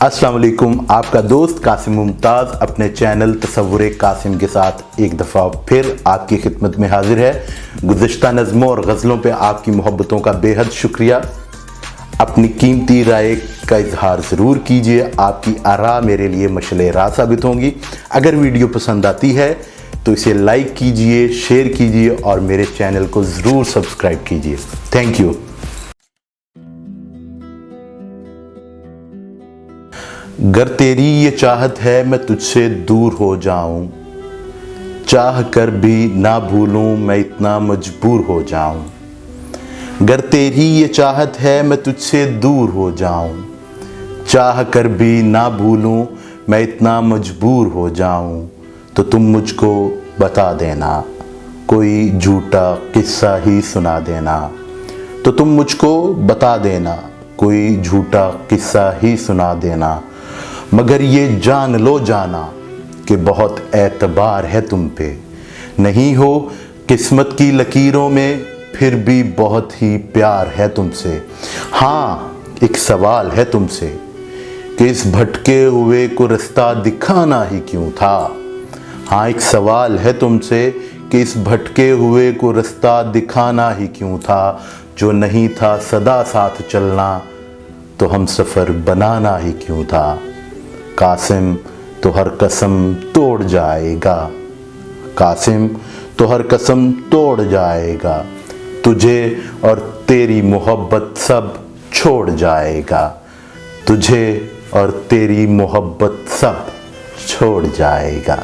अस्सलाम वालेकुम। आपका दोस्त कासिम मुमताज़ अपने चैनल तसव्वुरे कासिम के साथ एक दफ़ा फिर आपकी खिदमत में हाजिर है। गुज़िश्ता नज़्मों और गज़लों पे आपकी मोहब्बतों का बेहद शुक्रिया। अपनी कीमती राय का इजहार ज़रूर कीजिए। आपकी आरा मेरे लिए मशले राह साबित होंगी। अगर वीडियो पसंद आती है तो इसे लाइक कीजिए, शेयर कीजिए और मेरे चैनल को ज़रूर सब्सक्राइब कीजिए। Thank you. गर तेरी ये चाहत है मैं तुझसे दूर हो जाऊं, चाह कर भी ना भूलूं मैं इतना मजबूर हो जाऊं। गर तेरी ये चाहत है मैं तुझसे दूर हो जाऊं, चाह कर भी ना भूलूं मैं इतना मजबूर हो जाऊं। तो तुम मुझको बता देना, कोई झूठा किस्सा ही सुना देना। तो तुम मुझको बता देना, कोई झूठा किस्सा ही सुना देना। मगर ये जान लो जाना कि बहुत एतबार है तुम पे। नहीं हो किस्मत की लकीरों में फिर भी बहुत ही प्यार है तुमसे। हाँ, एक सवाल है तुमसे कि इस भटके हुए को रास्ता दिखाना ही क्यों था। हाँ, एक सवाल है तुमसे कि इस भटके हुए को रास्ता दिखाना ही क्यों था। जो नहीं था सदा साथ चलना तो हम सफ़र बनाना ही क्यों था। कासिम तो हर कसम तोड़ जाएगा, कासिम तो हर कसम तोड़ जाएगा। तुझे और तेरी मोहब्बत सब छोड़ जाएगा, तुझे और तेरी मोहब्बत सब छोड़ जाएगा।